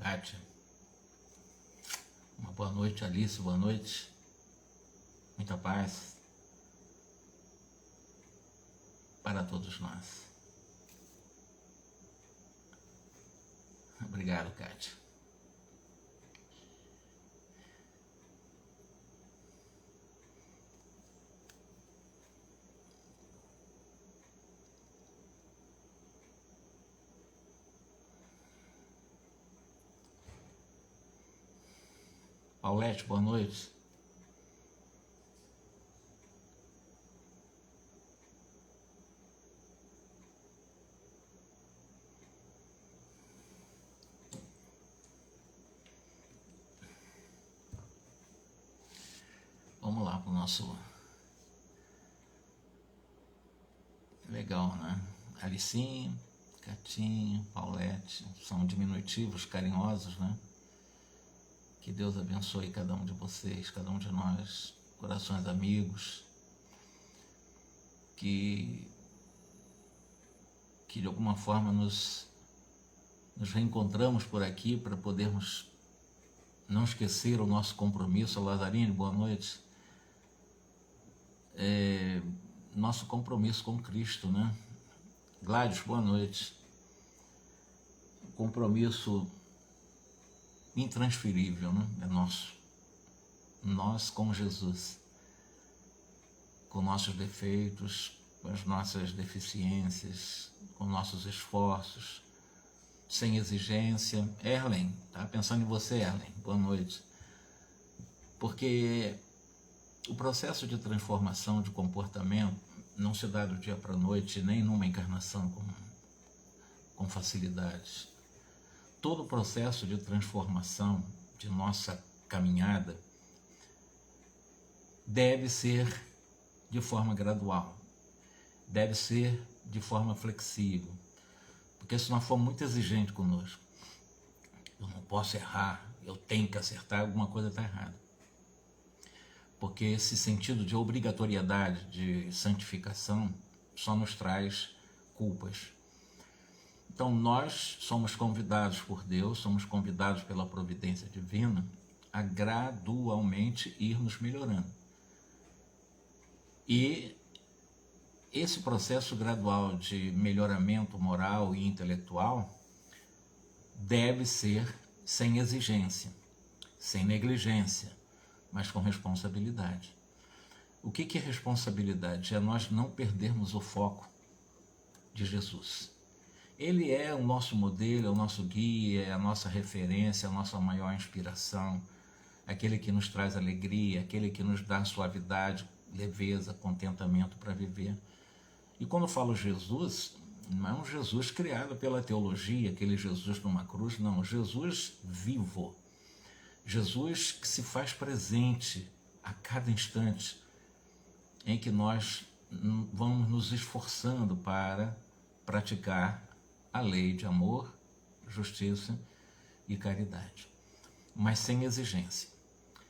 Kátia. Uma boa noite, Alice, boa noite. Muita paz para todos nós. Obrigado, Kátia. Paulette, boa noite. Vamos lá para o nosso... Legal, né? Alicinho, Catinho, Paulette, são diminutivos carinhosos, né? Que Deus abençoe cada um de vocês, cada um de nós, corações amigos, que de alguma forma nos reencontramos por aqui para podermos não esquecer o nosso compromisso. Lazarine, boa noite. Nosso compromisso com Cristo, né? Gladys, boa noite. Compromisso intransferível, né? É nosso. Nós com Jesus, com nossos defeitos, com as nossas deficiências, com nossos esforços, sem exigência. Erlen, tá pensando em você, Erlen, boa noite. Porque o processo de transformação de comportamento não se dá do dia para a noite, nem numa encarnação com facilidade. Todo o processo de transformação de nossa caminhada deve ser de forma gradual, deve ser de forma flexível, porque se nós formos muito exigentes conosco, eu não posso errar, eu tenho que acertar, alguma coisa está errada. Porque esse sentido de obrigatoriedade, de santificação, só nos traz culpas. Então nós somos convidados por Deus, somos convidados pela providência divina a gradualmente ir nos melhorando. E esse processo gradual de melhoramento moral e intelectual deve ser sem exigência, sem negligência, mas com responsabilidade. O que é responsabilidade? É nós não perdermos o foco de Jesus. Ele é o nosso modelo, é o nosso guia, é a nossa referência, a nossa maior inspiração, aquele que nos traz alegria, aquele que nos dá suavidade, leveza, contentamento para viver. E quando eu falo Jesus, não é um Jesus criado pela teologia, aquele Jesus numa cruz, não, Jesus vivo. Jesus que se faz presente a cada instante em que nós vamos nos esforçando para praticar a lei de amor, justiça e caridade, mas sem exigência,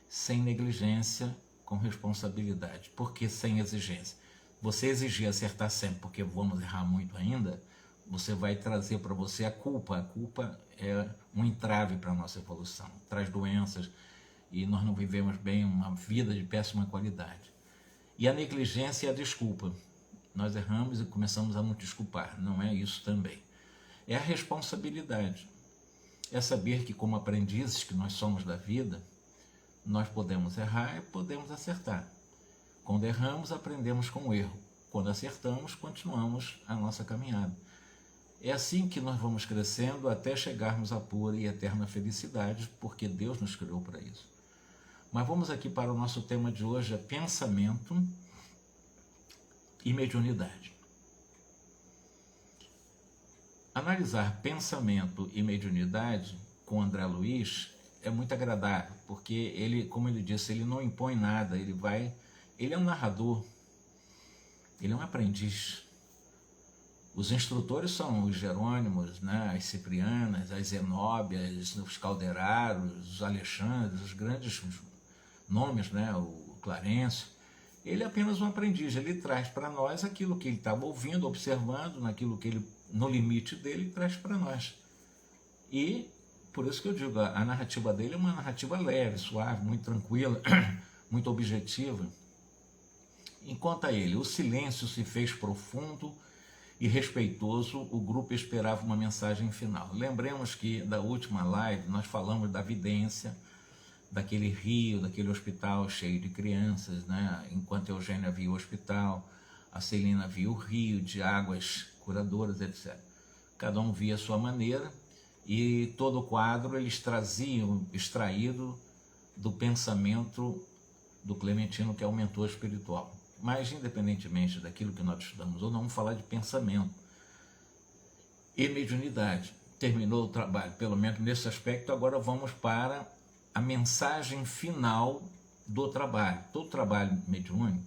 sem negligência, com responsabilidade. Por que sem exigência? Você exigir acertar sempre porque vamos errar muito ainda, você vai trazer para você a culpa. A culpa é um entrave para a nossa evolução, traz doenças e nós não vivemos bem, uma vida de péssima qualidade. E a negligência é a desculpa. Nós erramos e começamos a nos desculpar. Não é isso também. É a responsabilidade. É saber que, como aprendizes que nós somos da vida, nós podemos errar e podemos acertar. Quando erramos, aprendemos com o erro. Quando acertamos, continuamos a nossa caminhada. É assim que nós vamos crescendo até chegarmos à pura e eterna felicidade, porque Deus nos criou para isso. Mas vamos aqui para o nosso tema de hoje, é pensamento e mediunidade. Analisar pensamento e mediunidade com André Luiz é muito agradável, porque ele, como ele disse, ele não impõe nada, ele é um narrador, ele é um aprendiz. Os instrutores são os Jerônimos, né, as Ciprianas, as Zenóbias, os Calderaros, os Alexandres, os grandes nomes, né, o Clarencio. Ele é apenas um aprendiz, ele traz para nós aquilo que ele estava ouvindo, observando, naquilo que ele, no limite dele, traz para nós. E Por isso que eu digo, a narrativa dele é uma narrativa leve, suave, muito tranquila, muito objetiva. Enquanto a ele, o silêncio se fez profundo e respeitoso, o grupo esperava uma mensagem final. Lembremos que da última live nós falamos da vidência, daquele rio, daquele hospital cheio de crianças, né? Enquanto a Eugênia via o hospital, a Celina via o rio de águas curadoras, etc. Cada um via a sua maneira e todo o quadro eles traziam extraído do pensamento do Clementino, que é o mentor espiritual. Mas, independentemente daquilo que nós estudamos ou não, vamos falar de pensamento e mediunidade. Terminou o trabalho, pelo menos nesse aspecto, agora vamos para a mensagem final do trabalho. Todo trabalho mediúnico,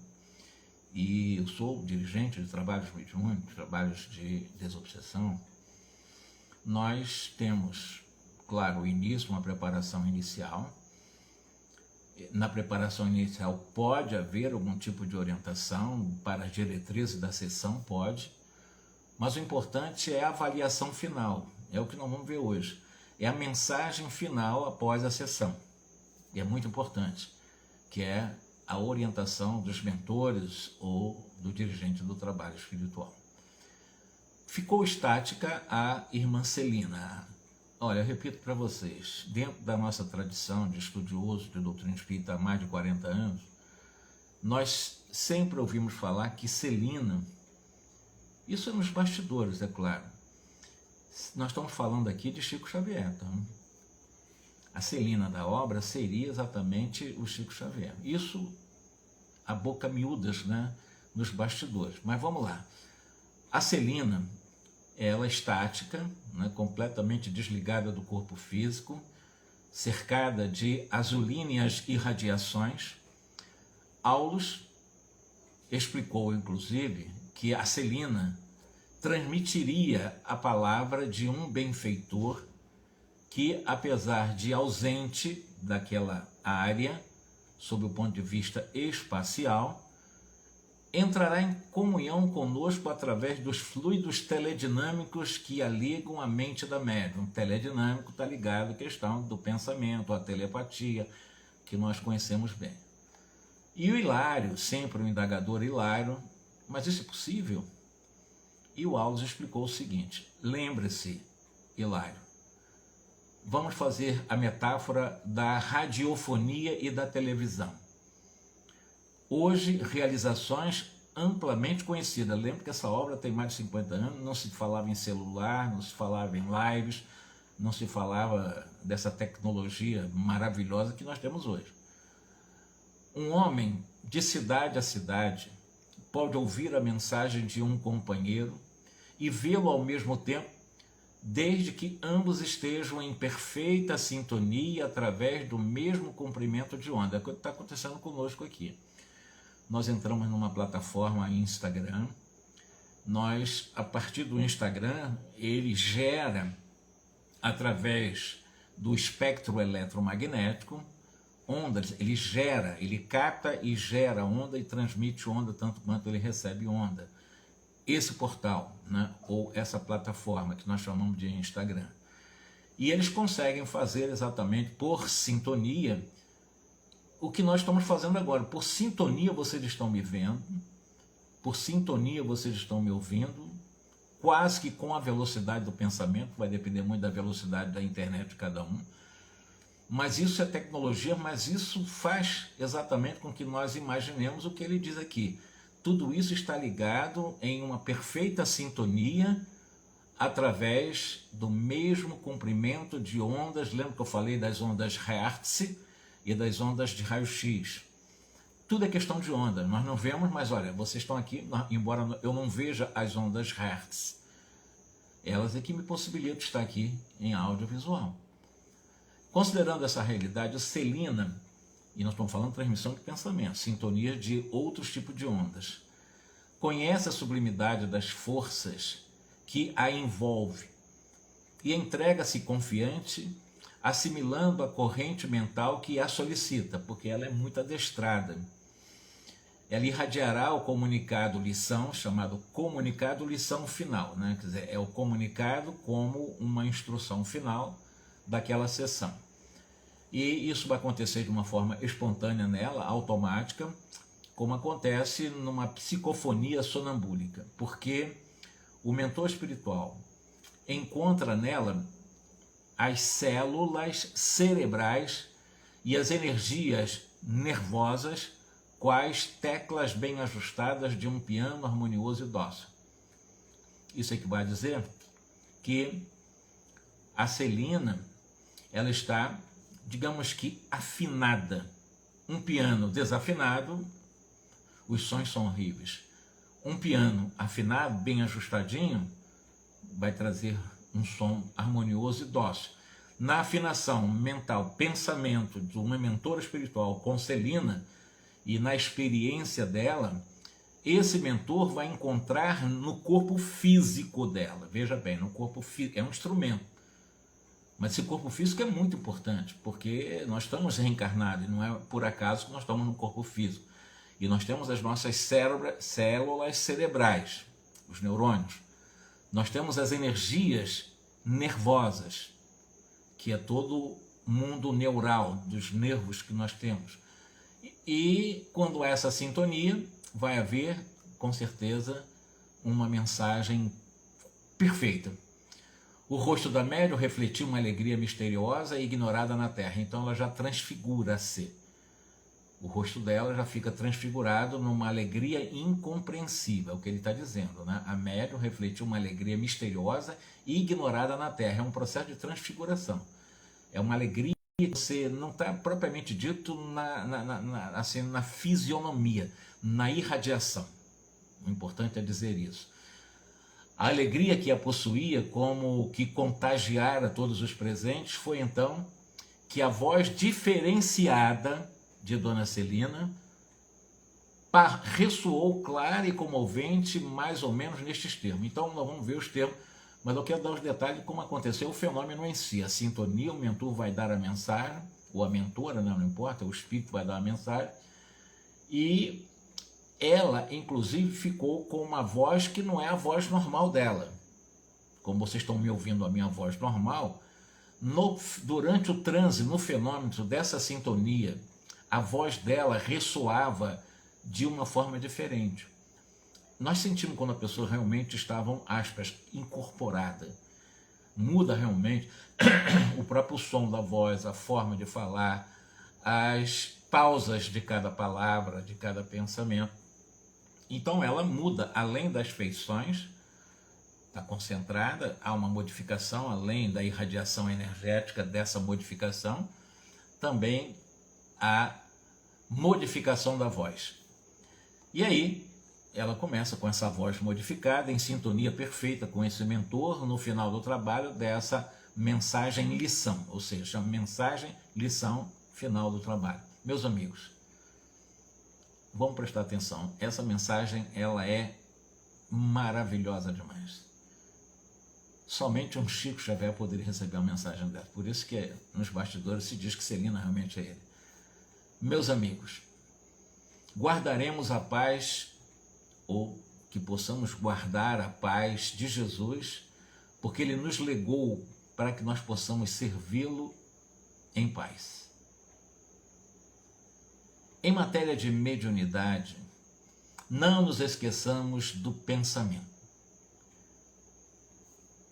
e eu sou dirigente de trabalhos mediúnicos, trabalhos de desobsessão, nós temos, claro, o início, uma preparação inicial. Na preparação inicial pode haver algum tipo de orientação para as diretrizes da sessão, pode, mas o importante é a avaliação final, é o que nós vamos ver hoje, é a mensagem final após a sessão, e é muito importante, que é a orientação dos mentores ou do dirigente do trabalho espiritual. Ficou estática a irmã Celina. Olha, eu repito para vocês, dentro da nossa tradição de estudioso de doutrina espírita há mais de 40 anos, nós sempre ouvimos falar que Celina, isso é nos bastidores, é claro, nós estamos falando aqui de Chico Xavier, tá? A Celina da obra seria exatamente o Chico Xavier. Isso a boca miúdas, né, nos bastidores. Mas vamos lá. A Celina, ela é estática, né, completamente desligada do corpo físico, cercada de azulíneas irradiações. Aulus explicou, inclusive, que a Celina transmitiria a palavra de um benfeitor que, apesar de ausente daquela área, sob o ponto de vista espacial, entrará em comunhão conosco através dos fluidos teledinâmicos que a ligam à mente da médium. Teledinâmico está ligado à questão do pensamento, à telepatia, que nós conhecemos bem. E o Hilário, sempre o indagador Hilário, mas isso é possível? E o Aulus explicou o seguinte: lembre-se, Hilário, vamos fazer a metáfora da radiofonia e da televisão. Hoje, realizações amplamente conhecidas. Lembro que essa obra tem mais de 50 anos, não se falava em celular, não se falava em lives, não se falava dessa tecnologia maravilhosa que nós temos hoje. Um homem de cidade a cidade pode ouvir a mensagem de um companheiro e vê-lo ao mesmo tempo, desde que ambos estejam em perfeita sintonia através do mesmo comprimento de onda. É o que está acontecendo conosco aqui. Nós entramos numa plataforma Instagram, nós, a partir do Instagram, ele gera, através do espectro eletromagnético, ondas, ele capta e gera onda e transmite onda tanto quanto ele recebe onda. Esse portal, né, ou essa plataforma que nós chamamos de Instagram. E eles conseguem fazer exatamente por sintonia o que nós estamos fazendo agora. Por sintonia vocês estão me vendo, por sintonia vocês estão me ouvindo, quase que com a velocidade do pensamento, vai depender muito da velocidade da internet de cada um. Mas isso é tecnologia, mas isso faz exatamente com que nós imaginemos o que ele diz aqui. Tudo isso está ligado em uma perfeita sintonia através do mesmo comprimento de ondas. Lembra que eu falei das ondas Hertz e das ondas de raio-x? Tudo é questão de onda. Nós não vemos, mas olha, vocês estão aqui, embora eu não veja as ondas Hertz, elas é que me possibilitam estar aqui em audiovisual. Considerando essa realidade, a Celina, e nós estamos falando de transmissão de pensamento, sintonia de outros tipos de ondas, conhece a sublimidade das forças que a envolve e entrega-se confiante, assimilando a corrente mental que a solicita, porque ela é muito adestrada. Ela irradiará o comunicado lição, chamado comunicado lição final, né? Quer dizer, é o comunicado como uma instrução final daquela sessão. E isso vai acontecer de uma forma espontânea nela, automática, como acontece numa psicofonia sonambúlica, porque o mentor espiritual encontra nela as células cerebrais e as energias nervosas, quais teclas bem ajustadas de um piano harmonioso e dócil. Isso equivale a dizer que a Celina, ela está, digamos que, afinada. Um piano desafinado, os sons são horríveis. Um piano afinado, bem ajustadinho, vai trazer um som harmonioso e dócil. Na afinação mental, pensamento de uma mentora espiritual com Celina e na experiência dela, esse mentor vai encontrar no corpo físico dela. Veja bem, no corpo físico, é um instrumento. Mas esse corpo físico é muito importante, porque nós estamos reencarnados, e não é por acaso que nós estamos no corpo físico. E nós temos as nossas células cerebrais, os neurônios. Nós temos as energias nervosas, que é todo o mundo neural dos nervos que nós temos. E quando há essa sintonia, vai haver, com certeza, uma mensagem perfeita. O rosto da médium refletiu uma alegria misteriosa e ignorada na Terra, então ela já transfigura-se. O rosto dela já fica transfigurado numa alegria incompreensível, é o que ele está dizendo, né? A médium refletiu uma alegria misteriosa e ignorada na Terra, é um processo de transfiguração. É uma alegria que você não está propriamente dito assim, na fisionomia, na irradiação. O importante é dizer isso. A alegria que a possuía, como que contagiara todos os presentes, foi então que a voz diferenciada de Dona Celina ressoou clara e comovente, mais ou menos nestes termos. Então nós vamos ver os termos, mas eu quero dar os detalhes de como aconteceu o fenômeno em si. A sintonia, o mentor vai dar a mensagem, ou a mentora, não importa, o espírito vai dar a mensagem, e ela, inclusive, ficou com uma voz que não é a voz normal dela. Como vocês estão me ouvindo a minha voz normal, durante o transe, no fenômeno dessa sintonia, a voz dela ressoava de uma forma diferente. Nós sentimos quando a pessoa realmente estava, aspas, incorporada. Muda realmente o próprio som da voz, a forma de falar, as pausas de cada palavra, de cada pensamento. Então ela muda, além das feições, está concentrada, há uma modificação, além da irradiação energética dessa modificação, também a modificação da voz. E aí, ela começa com essa voz modificada, em sintonia perfeita com esse mentor, no final do trabalho, dessa mensagem-lição, ou seja, mensagem-lição final do trabalho. Meus amigos, vamos prestar atenção, essa mensagem, ela é maravilhosa demais. Somente um Chico Xavier poderia receber uma mensagem dessa, por isso que nos bastidores se diz que Celina realmente é ele. Meus amigos, guardaremos a paz, ou que possamos guardar a paz de Jesus, porque ele nos legou para que nós possamos servi-lo em paz. Em matéria de mediunidade, não nos esqueçamos do pensamento.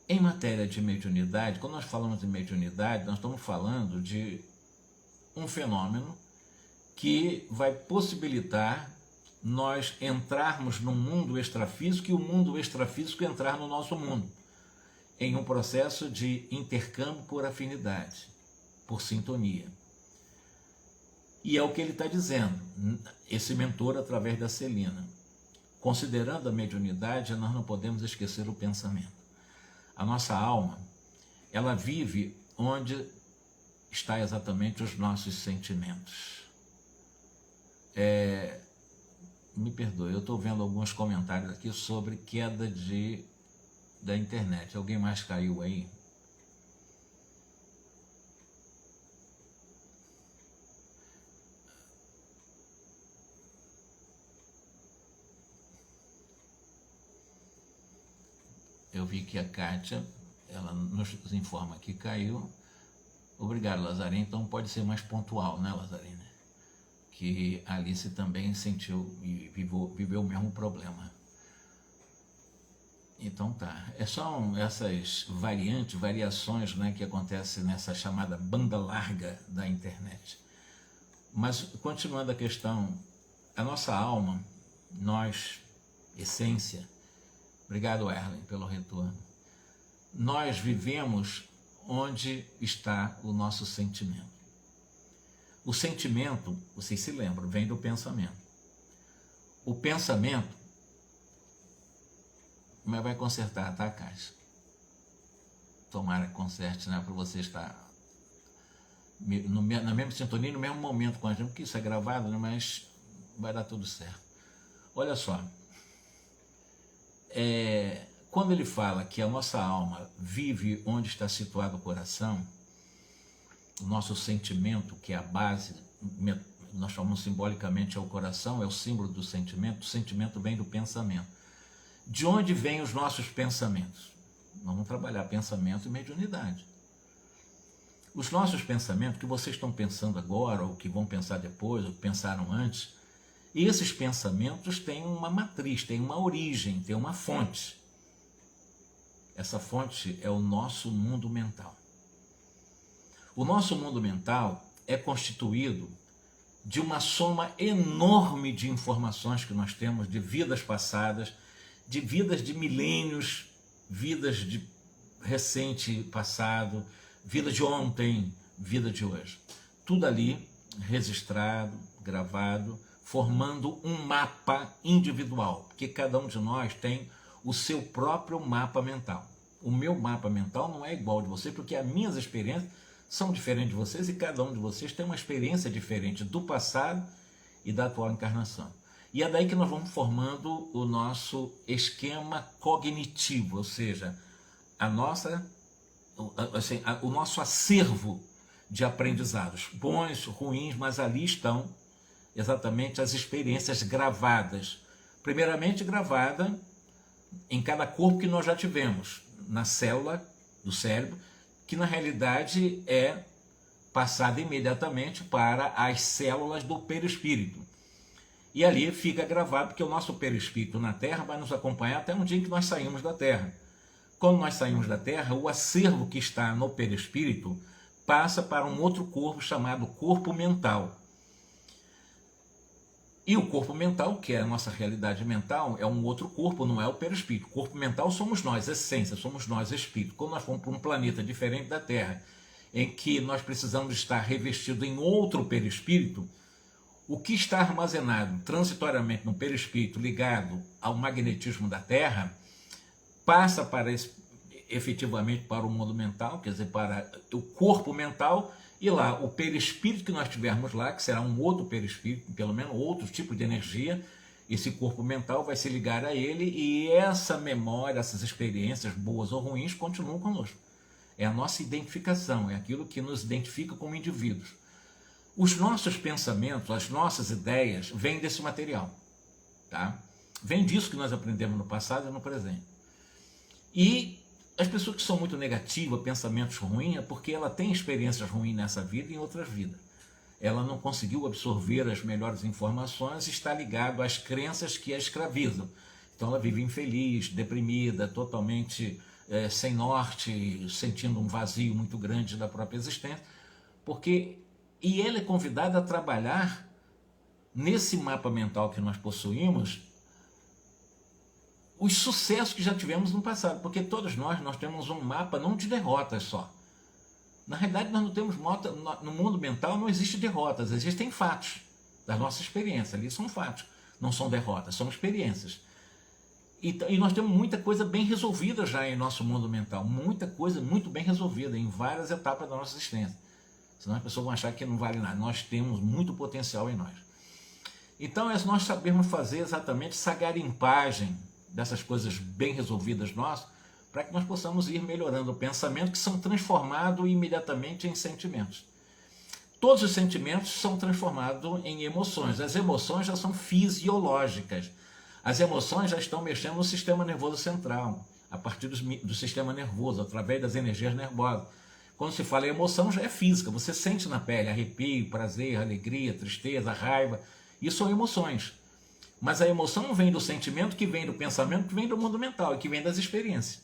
Em matéria de mediunidade, quando nós falamos de mediunidade, nós estamos falando de um fenômeno que vai possibilitar nós entrarmos no mundo extrafísico e o mundo extrafísico entrar no nosso mundo, em um processo de intercâmbio por afinidade, por sintonia. E é o que ele está dizendo, esse mentor através da Celina. Considerando a mediunidade, nós não podemos esquecer o pensamento. A nossa alma, ela vive onde está exatamente os nossos sentimentos. Me perdoe, eu estou vendo alguns comentários aqui sobre queda da internet. Alguém mais caiu aí? Eu vi que a Kátia, ela nos informa que caiu, Obrigado, Lazarine. Então pode ser mais pontual, né, Lazarine? Que a Alice também sentiu e viveu o mesmo problema. Então tá, são essas variações, né, que acontecem nessa chamada banda larga da internet. Mas continuando a questão, a nossa alma, nós, essência, obrigado Erlen pelo retorno, nós vivemos onde está o nosso sentimento. O sentimento, vocês se lembram, vem do pensamento. O pensamento, mas vai consertar, tá, Caixa? Tomara que conserte, né? Para você estar na mesma sintonia, no mesmo momento com a gente, porque isso é gravado, né? Mas vai dar tudo certo. Olha só, quando ele fala que a nossa alma vive onde está situado o coração, o nosso sentimento, que é a base, nós chamamos simbolicamente ao coração, é o símbolo do sentimento. O sentimento vem do pensamento. De onde vêm os nossos pensamentos? Vamos trabalhar pensamento e mediunidade. Os nossos pensamentos, que vocês estão pensando agora, ou que vão pensar depois, ou que pensaram antes, esses pensamentos têm uma matriz, têm uma origem, têm uma fonte. Essa fonte é o nosso mundo mental. O nosso mundo mental é constituído de uma soma enorme de informações que nós temos de vidas passadas, de vidas de milênios, vidas de recente passado, vida de ontem, vida de hoje. Tudo ali registrado, gravado, formando um mapa individual, porque cada um de nós tem o seu próprio mapa mental. O meu mapa mental não é igual ao de você, porque as minhas experiências são diferentes de vocês e cada um de vocês tem uma experiência diferente do passado e da atual encarnação. E é daí que nós vamos formando o nosso esquema cognitivo, ou seja, o nosso acervo de aprendizados, bons, ruins, mas ali estão exatamente as experiências gravadas. Primeiramente gravada em cada corpo que nós já tivemos, na célula do cérebro, que na realidade é passada imediatamente para as células do perispírito. E ali fica gravado, porque o nosso perispírito na Terra vai nos acompanhar até um dia em que nós saímos da Terra. Quando nós saímos da Terra, o acervo que está no perispírito passa para um outro corpo chamado corpo mental. E o corpo mental, que é a nossa realidade mental, é um outro corpo, não é o perispírito. O corpo mental somos nós, essência, somos nós, espírito. Quando nós formos para um planeta diferente da Terra, em que nós precisamos estar revestido em outro perispírito, o que está armazenado transitoriamente no perispírito ligado ao magnetismo da Terra, passa para efetivamente para o mundo mental, quer dizer, para o corpo mental, e lá o perispírito que nós tivermos lá, que será um outro perispírito, pelo menos outro tipo de energia, esse corpo mental vai se ligar a ele e essa memória, essas experiências boas ou ruins continuam conosco. É a nossa identificação, é aquilo que nos identifica como indivíduos. Os nossos pensamentos, as nossas ideias, vêm desse material, tá? Vem disso que nós aprendemos no passado e no presente. E as pessoas que são muito negativas, pensamentos ruins, é porque ela tem experiências ruins nessa vida e em outras vidas. Ela não conseguiu absorver as melhores informações e está ligado às crenças que a escravizam. Então ela vive infeliz, deprimida, totalmente sem norte, sentindo um vazio muito grande da própria existência, e ela é convidada a trabalhar nesse mapa mental que nós possuímos os sucessos que já tivemos no passado, porque todos nós temos um mapa não de derrotas só. Na realidade, nós não temos no mundo mental não existe derrotas, existem fatos da nossa experiência, ali são fatos, não são derrotas, são experiências. E nós temos muita coisa bem resolvida já em nosso mundo mental, muita coisa muito bem resolvida em várias etapas da nossa existência. Senão as pessoas vão achar que não vale nada. Nós temos muito potencial em nós. Então é nós sabermos fazer exatamente essa garimpagem dessas coisas bem resolvidas nossas, para que nós possamos ir melhorando o pensamento, que são transformados imediatamente em sentimentos. Todos os sentimentos são transformados em emoções. As emoções já são fisiológicas. As emoções já estão mexendo no sistema nervoso central, a partir do sistema nervoso, através das energias nervosas. Quando se fala em emoção, já é física, você sente na pele arrepio, prazer, alegria, tristeza, raiva, isso são emoções. Mas a emoção não vem do sentimento, que vem do pensamento, que vem do mundo mental e que vem das experiências.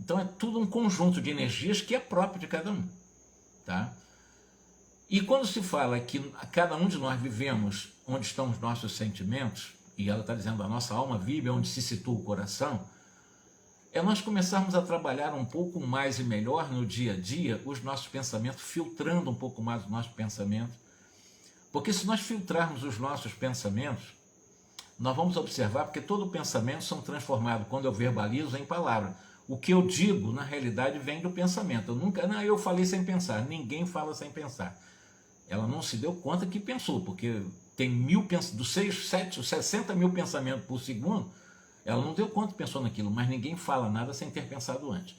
Então é tudo um conjunto de energias que é próprio de cada um. Tá? E quando se fala que cada um de nós vivemos onde estão os nossos sentimentos, e ela está dizendo a nossa alma vive onde se situa o coração, é nós começarmos a trabalhar um pouco mais e melhor no dia a dia os nossos pensamentos, filtrando um pouco mais os nossos pensamentos. Porque se nós filtrarmos os nossos pensamentos, nós vamos observar, porque todo pensamento são transformados, quando eu verbalizo, em palavra. O que eu digo, na realidade, vem do pensamento. Eu falei sem pensar, ninguém fala sem pensar. Ela não se deu conta que pensou, porque tem dos 60 mil pensamentos por segundo, ela não deu conta que pensou naquilo, mas ninguém fala nada sem ter pensado antes.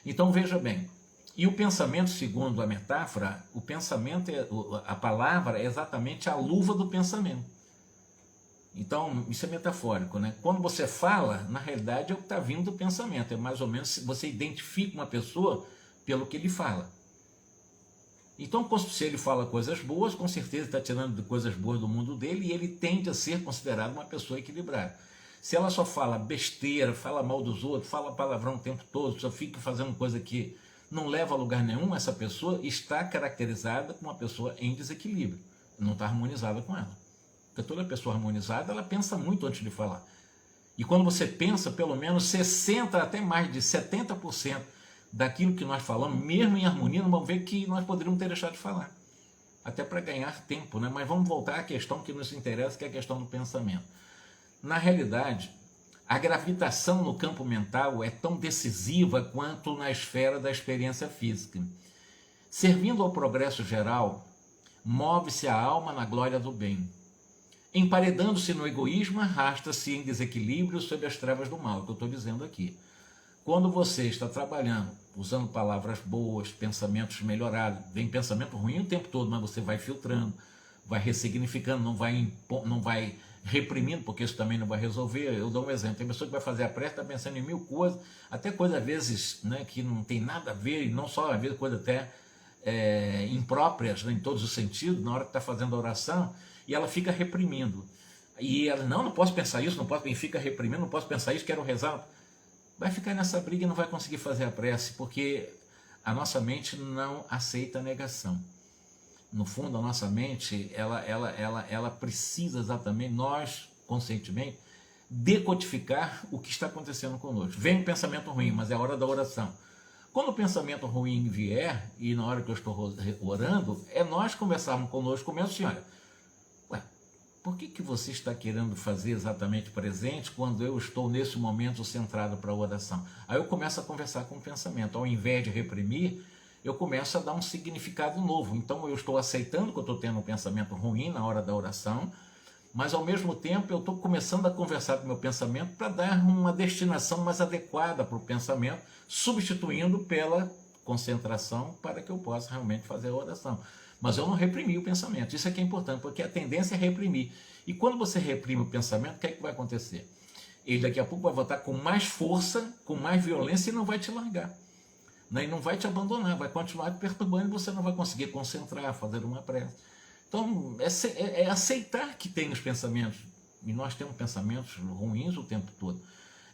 Então veja bem, e o pensamento, segundo a metáfora, o pensamento, a palavra é exatamente a luva do pensamento. Então, isso é metafórico, né? Quando você fala, na realidade é o que está vindo do pensamento, é mais ou menos, você identifica uma pessoa pelo que ele fala. Então, se ele fala coisas boas, com certeza está tirando coisas boas do mundo dele e ele tende a ser considerado uma pessoa equilibrada. Se ela só fala besteira, fala mal dos outros, fala palavrão o tempo todo, só fica fazendo coisa que não leva a lugar nenhum, essa pessoa está caracterizada como uma pessoa em desequilíbrio, não está harmonizada com ela. Porque toda pessoa harmonizada, ela pensa muito antes de falar. E quando você pensa, pelo menos 60%, até mais de 70% daquilo que nós falamos, mesmo em harmonia, não vamos ver que nós poderíamos ter deixado de falar. Até para ganhar tempo, né? Mas vamos voltar à questão que nos interessa, que é a questão do pensamento. Na realidade, a gravitação no campo mental é tão decisiva quanto na esfera da experiência física. Servindo ao progresso geral, move-se a alma na glória do bem. Emparedando-se no egoísmo, arrasta-se em desequilíbrio sob as trevas do mal, que eu estou dizendo aqui. Quando você está trabalhando, usando palavras boas, pensamentos melhorados, vem pensamento ruim o tempo todo, mas você vai filtrando, vai ressignificando, não vai reprimindo, porque isso também não vai resolver. Eu dou um exemplo, tem pessoa que vai fazer a prece, está pensando em mil coisas, até coisas às vezes, né, que não tem nada a ver, e não só às vezes coisas até impróprias, né, em todos os sentidos, na hora que está fazendo a oração, e ela fica reprimindo. E ela, não posso pensar isso, não posso, e fica reprimindo, não posso pensar isso, quero rezar. Vai ficar nessa briga e não vai conseguir fazer a prece, porque a nossa mente não aceita a negação. No fundo, a nossa mente, ela precisa exatamente, nós, conscientemente, decodificar o que está acontecendo conosco. Vem um pensamento ruim, mas é a hora da oração. Quando o pensamento ruim vier, e na hora que eu estou orando, é nós conversarmos conosco mesmo assim, olha, por que você está querendo fazer exatamente presente quando eu estou nesse momento centrado para a oração? Aí eu começo a conversar com o pensamento. Ao invés de reprimir, eu começo a dar um significado novo. Então eu estou aceitando que eu estou tendo um pensamento ruim na hora da oração, mas ao mesmo tempo eu estou começando a conversar com o meu pensamento para dar uma destinação mais adequada para o pensamento, substituindo pela concentração para que eu possa realmente fazer a oração. Mas eu não reprimi o pensamento, isso é que é importante, porque a tendência é reprimir. E quando você reprime o pensamento, o que é que vai acontecer? Ele daqui a pouco vai voltar com mais força, com mais violência e não vai te largar. Né? E não vai te abandonar, vai continuar te perturbando e você não vai conseguir concentrar, fazer uma prece. Então, é aceitar que tem os pensamentos, e nós temos pensamentos ruins o tempo todo.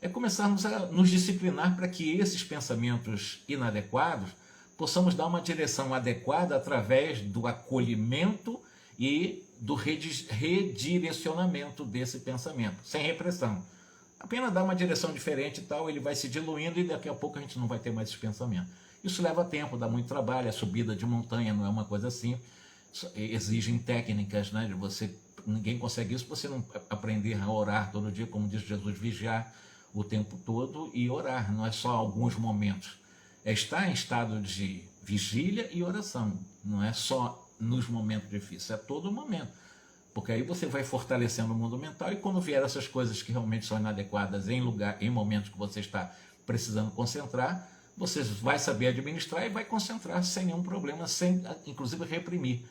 É começarmos a nos disciplinar para que esses pensamentos inadequados possamos dar uma direção adequada através do acolhimento e do redirecionamento desse pensamento, sem repressão. Apenas dar uma direção diferente e tal, ele vai se diluindo e daqui a pouco a gente não vai ter mais esse pensamento. Isso leva tempo, dá muito trabalho, a subida de montanha não é uma coisa assim, exigem técnicas, né? Ninguém consegue isso se você não aprender a orar todo dia, como diz Jesus, vigiar o tempo todo e orar, não é só alguns momentos. É estar em estado de vigília e oração, não é só nos momentos difíceis, é todo momento, porque aí você vai fortalecendo o mundo mental e quando vier essas coisas que realmente são inadequadas em momentos que você está precisando concentrar, você vai saber administrar e vai concentrar sem nenhum problema, sem inclusive reprimir.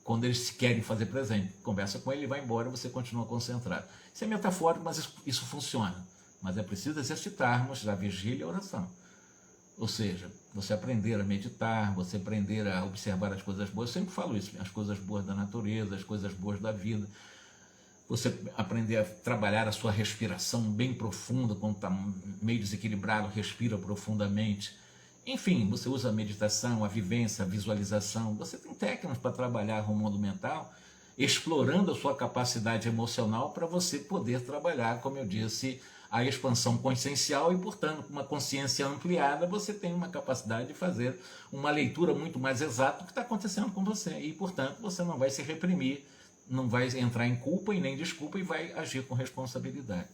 Quando eles querem fazer presente, conversa com ele, vai embora e você continua concentrado. Isso é metafórico, mas isso funciona. Mas é preciso exercitarmos a vigília e a oração. Ou seja, você aprender a meditar, você aprender a observar as coisas boas. Eu sempre falo isso, as coisas boas da natureza, as coisas boas da vida. Você aprender a trabalhar a sua respiração bem profunda, quando está meio desequilibrado, respira profundamente. Enfim, você usa a meditação, a vivência, a visualização. Você tem técnicas para trabalhar o mundo mental, explorando a sua capacidade emocional para você poder trabalhar, como eu disse, a expansão consciencial e, portanto, com uma consciência ampliada, você tem uma capacidade de fazer uma leitura muito mais exata do que está acontecendo com você. E, portanto, você não vai se reprimir, não vai entrar em culpa e nem desculpa e vai agir com responsabilidade.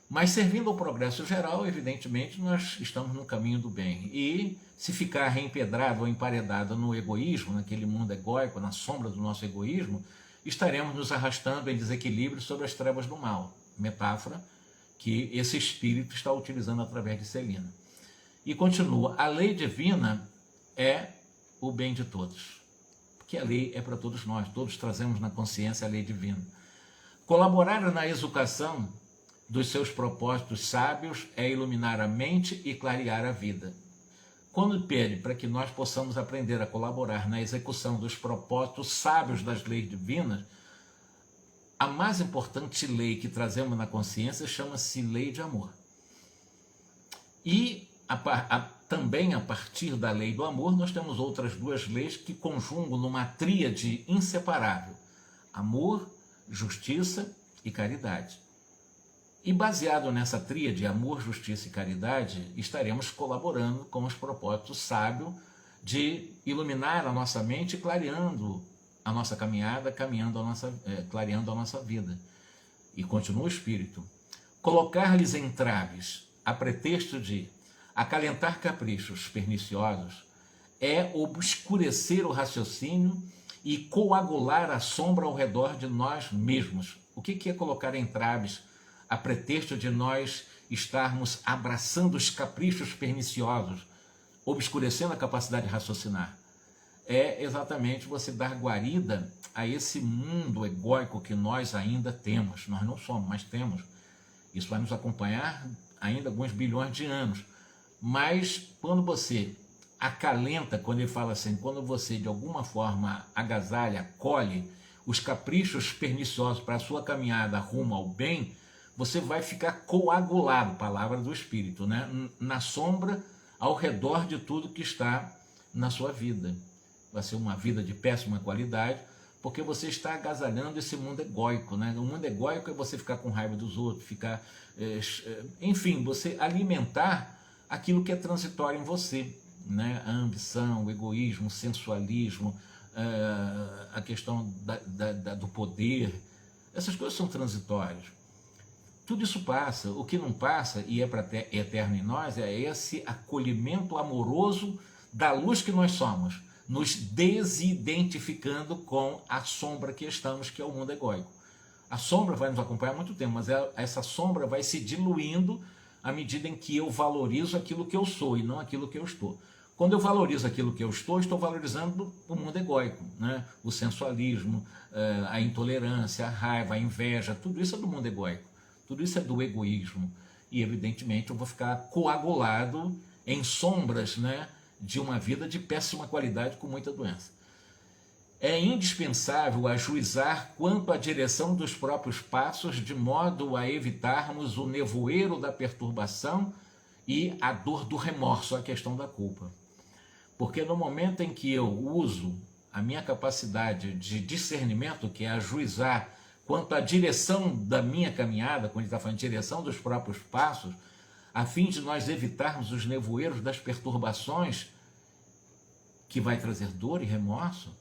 Mas servindo ao progresso geral, evidentemente, nós estamos no caminho do bem. E se ficar reempedrado ou emparedado no egoísmo, naquele mundo egóico, na sombra do nosso egoísmo, estaremos nos arrastando em desequilíbrio sobre as trevas do mal. Metáfora que esse espírito está utilizando através de Celina. E continua, a lei divina é o bem de todos. Porque a lei é para todos nós, todos trazemos na consciência a lei divina. Colaborar na execução dos seus propósitos sábios é iluminar a mente e clarear a vida. Quando pede para que nós possamos aprender a colaborar na execução dos propósitos sábios das leis divinas, a mais importante lei que trazemos na consciência chama-se lei de amor. E também a partir da lei do amor, nós temos outras duas leis que conjugam numa tríade inseparável: amor, justiça e caridade. E baseado nessa tríade, amor, justiça e caridade, estaremos colaborando com os propósitos sábios de iluminar a nossa mente, clareando a nossa caminhada, clareando a nossa vida. E continua o Espírito. Colocar-lhes entraves, a pretexto de acalentar caprichos perniciosos, é obscurecer o raciocínio e coagular a sombra ao redor de nós mesmos. O que é colocar entraves a pretexto de nós estarmos abraçando os caprichos perniciosos, obscurecendo a capacidade de raciocinar? É exatamente você dar guarida a esse mundo egóico que nós ainda temos. Nós não somos, mas temos. Isso vai nos acompanhar ainda alguns bilhões de anos. Mas quando você acalenta, quando ele fala assim, quando você de alguma forma agasalha, acolhe os caprichos perniciosos para a sua caminhada rumo ao bem, você vai ficar coagulado, palavra do Espírito, né? Na sombra, ao redor de tudo que está na sua vida. Vai ser uma vida de péssima qualidade, porque você está agasalhando esse mundo egóico, né? O mundo egóico é você ficar com raiva dos outros, enfim, você alimentar aquilo que é transitório em você, né? A ambição, o egoísmo, o sensualismo, a questão do poder, essas coisas são transitórias. Tudo isso passa. O que não passa e é para eterno em nós é esse acolhimento amoroso da luz que nós somos, nos desidentificando com a sombra que estamos, que é o mundo egóico. A sombra vai nos acompanhar há muito tempo, mas essa sombra vai se diluindo à medida em que eu valorizo aquilo que eu sou e não aquilo que eu estou. Quando eu valorizo aquilo que eu estou valorizando o mundo egóico, né? O sensualismo, a intolerância, a raiva, a inveja, tudo isso é do mundo egóico. Tudo isso é do egoísmo. E, evidentemente, eu vou ficar coagulado em sombras, né, de uma vida de péssima qualidade com muita doença. É indispensável ajuizar quanto à direção dos próprios passos, de modo a evitarmos o nevoeiro da perturbação e a dor do remorso, a questão da culpa. Porque no momento em que eu uso a minha capacidade de discernimento, que é ajuizar quanto à direção da minha caminhada, quando ele está falando de direção dos próprios passos, a fim de nós evitarmos os nevoeiros das perturbações que vai trazer dor e remorso.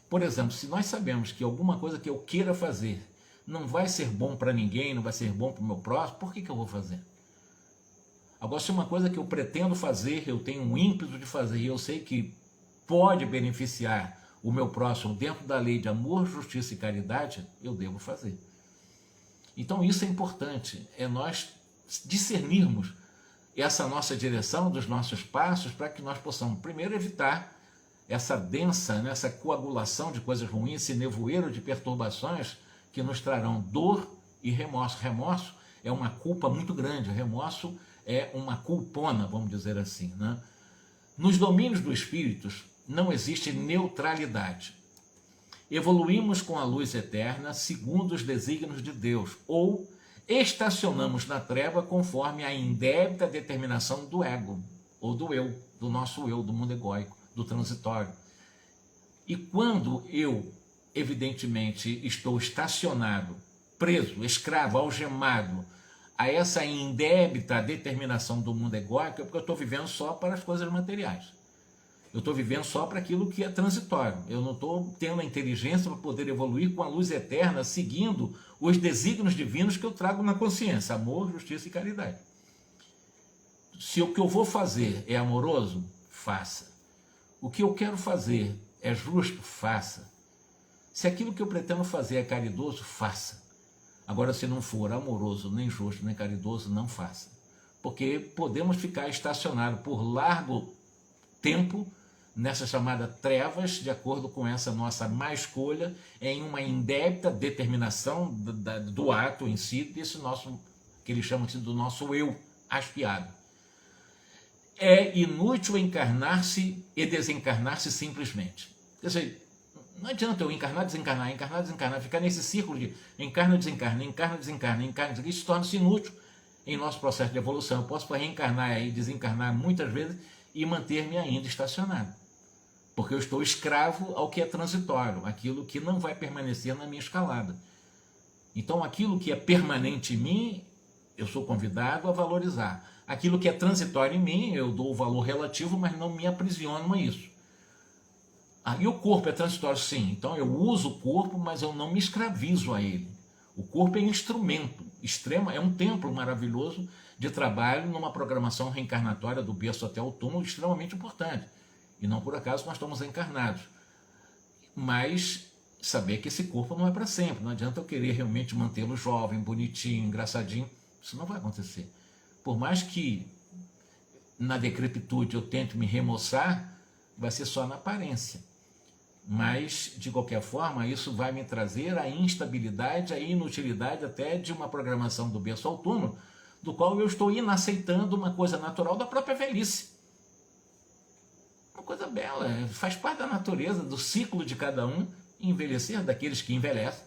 Por exemplo, se nós sabemos que alguma coisa que eu queira fazer não vai ser bom para ninguém, não vai ser bom para o meu próximo, por que eu vou fazer? Agora, se uma coisa que eu pretendo fazer, eu tenho um ímpeto de fazer e eu sei que pode beneficiar o meu próximo dentro da lei de amor, justiça e caridade, eu devo fazer. Então isso é importante, é nós discernirmos essa nossa direção dos nossos passos para que nós possamos primeiro evitar essa densa, né, essa coagulação de coisas ruins, esse nevoeiro de perturbações que nos trarão dor e remorso. Remorso é uma culpa muito grande, remorso é uma culpona, vamos dizer assim, né? Nos domínios do espírito não existe neutralidade. Evoluímos com a luz eterna segundo os desígnios de Deus, ou estacionamos na treva conforme a indébita determinação do ego, ou do eu, do nosso eu, do mundo egóico, do transitório. E quando eu, evidentemente, estou estacionado, preso, escravo, algemado a essa indébita determinação do mundo egóico, é porque eu estou vivendo só para as coisas materiais. Eu estou vivendo só para aquilo que é transitório. Eu não estou tendo a inteligência para poder evoluir com a luz eterna, seguindo os desígnios divinos que eu trago na consciência: amor, justiça e caridade. Se o que eu vou fazer é amoroso, faça. O que eu quero fazer é justo, faça. Se aquilo que eu pretendo fazer é caridoso, faça. Agora, se não for amoroso, nem justo, nem caridoso, não faça. Porque podemos ficar estacionados por largo tempo nessa chamada trevas, de acordo com essa nossa má escolha, em uma indébita determinação do ato em si, desse nosso, que eles chamam do nosso eu aspiado. É inútil encarnar-se e desencarnar-se simplesmente. Quer dizer, não adianta eu encarnar, desencarnar, ficar nesse círculo de encarna, desencarna, isso torna-se inútil em nosso processo de evolução. Eu posso reencarnar e desencarnar muitas vezes e manter-me ainda estacionado, porque eu estou escravo ao que é transitório, aquilo que não vai permanecer na minha escalada. Então, aquilo que é permanente em mim, eu sou convidado a valorizar. Aquilo que é transitório em mim, eu dou o valor relativo, mas não me aprisiono a isso. E o corpo é transitório? Sim. Então, eu uso o corpo, mas eu não me escravizo a ele. O corpo é instrumento, é um templo maravilhoso de trabalho numa programação reencarnatória do berço até o túmulo, extremamente importante. E não por acaso nós estamos encarnados. Mas saber que esse corpo não é para sempre. Não adianta eu querer realmente mantê-lo jovem, bonitinho, engraçadinho. Isso não vai acontecer. Por mais que na decrepitude eu tente me remoçar, vai ser só na aparência. Mas, de qualquer forma, isso vai me trazer a instabilidade, a inutilidade até de uma programação do berço ao túmulo, do qual eu estou inaceitando uma coisa natural da própria velhice. Uma coisa bela, faz parte da natureza, do ciclo de cada um, envelhecer, daqueles que envelhecem,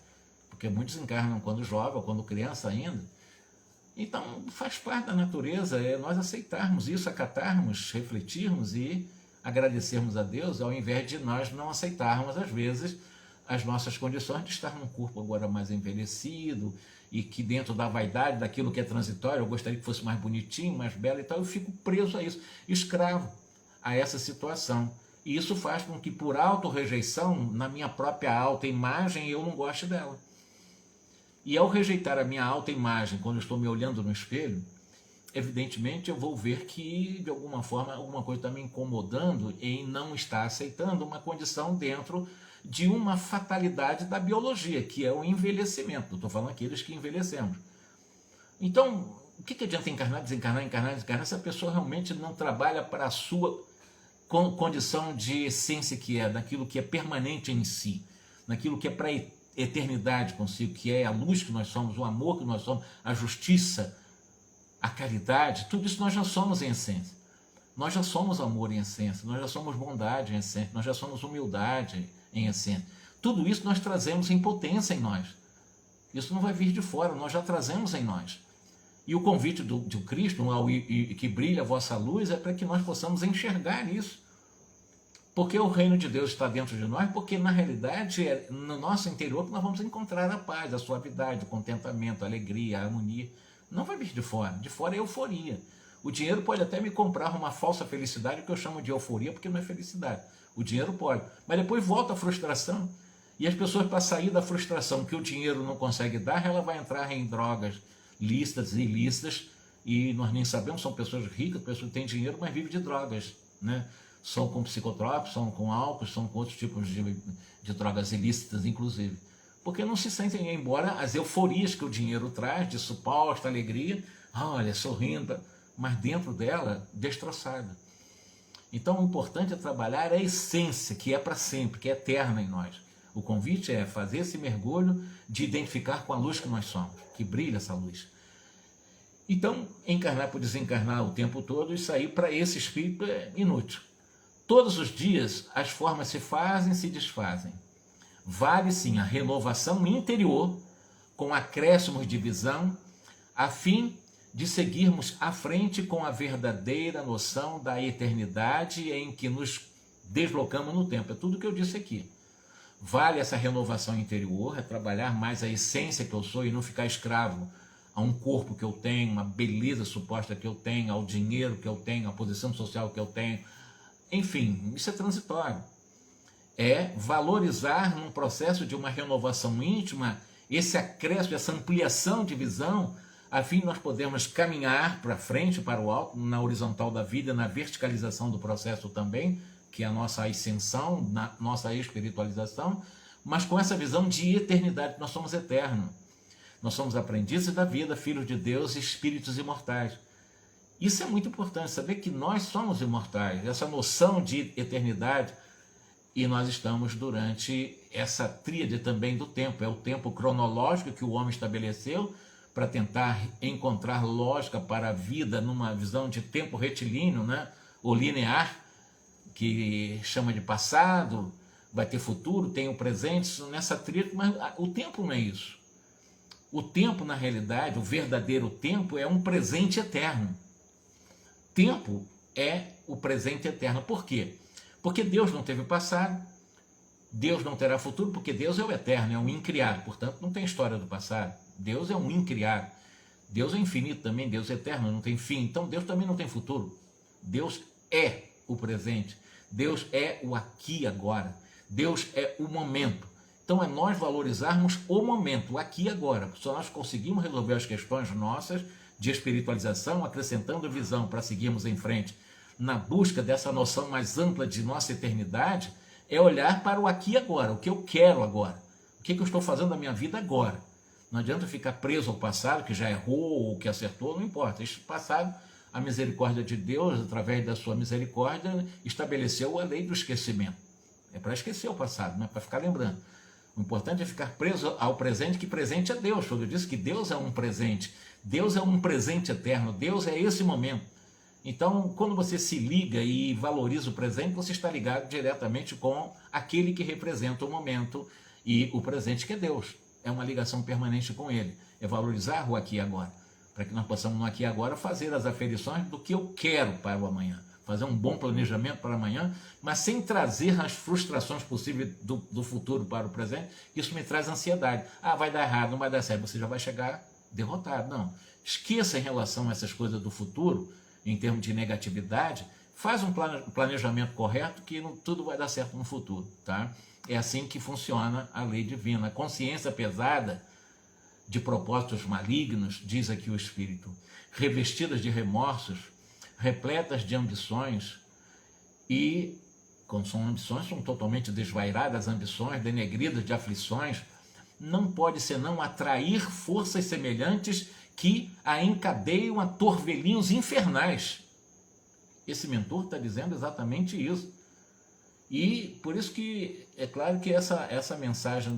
porque muitos encarnam quando jovem ou quando criança ainda. Então, faz parte da natureza, nós aceitarmos isso, acatarmos, refletirmos e agradecermos a Deus, ao invés de nós não aceitarmos, às vezes, as nossas condições de estar num corpo agora mais envelhecido e que dentro da vaidade, daquilo que é transitório, eu gostaria que fosse mais bonitinho, mais belo e tal, eu fico preso a isso, escravo a essa situação. E isso faz com que, por auto-rejeição, na minha própria autoimagem, eu não goste dela. E ao rejeitar a minha autoimagem, quando eu estou me olhando no espelho, evidentemente eu vou ver que, de alguma forma, alguma coisa está me incomodando em não estar aceitando uma condição dentro de uma fatalidade da biologia, que é o envelhecimento. Eu estou falando aqueles que envelhecemos. Então, o que adianta encarnar, desencarnar, se a pessoa realmente não trabalha para a sua condição de essência que é, daquilo que é permanente em si, naquilo que é para a eternidade consigo, que é a luz que nós somos, o amor que nós somos, a justiça, a caridade, tudo isso nós já somos em essência. Nós já somos amor em essência, nós já somos bondade em essência, nós já somos humildade em essência. Tudo isso nós trazemos em potência em nós. Isso não vai vir de fora, nós já trazemos em nós. E o convite do Cristo, que brilha a vossa luz, é para que nós possamos enxergar isso. Porque o reino de Deus está dentro de nós, porque na realidade é no nosso interior que nós vamos encontrar a paz, a suavidade, o contentamento, a alegria, a harmonia. Não vai vir de fora é euforia. O dinheiro pode até me comprar uma falsa felicidade, que eu chamo de euforia, porque não é felicidade. O dinheiro pode, mas depois volta a frustração. E as pessoas, para sair da frustração que o dinheiro não consegue dar, ela vai entrar em drogas lícitas e ilícitas, e nós nem sabemos, são pessoas ricas, pessoas que têm dinheiro, mas vivem de drogas, né? São com psicotrópicos, são com álcool, são com outros tipos de drogas ilícitas, inclusive. Porque não se sentem, embora as euforias que o dinheiro traz, de suposta alegria, olha, sorrindo, mas dentro dela, destroçada. Então, o importante é trabalhar a essência, que é para sempre, que é eterna em nós. O convite é fazer esse mergulho de identificar com a luz que nós somos, que brilha essa luz. Então, encarnar por desencarnar o tempo todo e sair para esse espírito é inútil. Todos os dias as formas se fazem e se desfazem. Vale sim a renovação interior com acréscimos de visão, a fim de seguirmos à frente com a verdadeira noção da eternidade em que nos deslocamos no tempo. É tudo que eu disse aqui. Vale essa renovação interior, é trabalhar mais a essência que eu sou e não ficar escravo a um corpo que eu tenho, uma beleza suposta que eu tenho, ao dinheiro que eu tenho, à posição social que eu tenho. Enfim, isso é transitório. É valorizar num processo de uma renovação íntima esse acréscimo, essa ampliação de visão, a fim de nós podermos caminhar para frente, para o alto, na horizontal da vida, na verticalização do processo também, que é a nossa ascensão, na nossa espiritualização, mas com essa visão de eternidade, nós somos eternos. Nós somos aprendizes da vida, filhos de Deus e espíritos imortais. Isso é muito importante, saber que nós somos imortais, essa noção de eternidade, e nós estamos durante essa tríade também do tempo. É o tempo cronológico que o homem estabeleceu para tentar encontrar lógica para a vida numa visão de tempo retilíneo, né? Ou linear, que chama de passado, vai ter futuro, tem o presente, nessa tríade, mas o tempo não é isso. O tempo, na realidade, o verdadeiro tempo é um presente eterno. Tempo é o presente eterno. Por quê? Porque Deus não teve passado, Deus não terá futuro, porque Deus é o eterno, é um incriado, portanto não tem história do passado. Deus é um incriado. Deus é infinito também, Deus é eterno, não tem fim. Então Deus também não tem futuro. Deus é o presente. Deus é o aqui e agora. Deus é o momento. Então é nós valorizarmos o momento, o aqui e agora. Só nós conseguimos resolver as questões nossas de espiritualização, acrescentando visão para seguirmos em frente na busca dessa noção mais ampla de nossa eternidade, é olhar para o aqui e agora, o que eu quero agora, o que eu estou fazendo da minha vida agora. Não adianta ficar preso ao passado, que já errou ou que acertou, não importa. Este passado, a misericórdia de Deus, através da sua misericórdia, estabeleceu a lei do esquecimento. É para esquecer o passado, não é para ficar lembrando. O importante é ficar preso ao presente, que presente é Deus. Quando eu disse que Deus é um presente eterno, Deus é esse momento. Então, quando você se liga e valoriza o presente, você está ligado diretamente com aquele que representa o momento e o presente, que é Deus. É uma ligação permanente com Ele. É valorizar o aqui e agora, para que nós possamos no aqui e agora fazer as aferições do que eu quero para o amanhã. Fazer um bom planejamento para amanhã, mas sem trazer as frustrações possíveis do futuro para o presente. Isso me traz ansiedade. Ah, vai dar errado, não vai dar certo. Você já vai chegar derrotado. Não. Esqueça em relação a essas coisas do futuro, em termos de negatividade, faz um planejamento correto que tudo vai dar certo no futuro, tá? É assim que funciona a lei divina. A consciência pesada de propósitos malignos, diz aqui o Espírito, revestidas de remorsos, repletas de ambições e, quando são ambições, são totalmente desvairadas, ambições denegridas de aflições, não pode senão atrair forças semelhantes que a encadeiam a torvelinhos infernais. Esse mentor está dizendo exatamente isso. E por isso que é claro que essa mensagem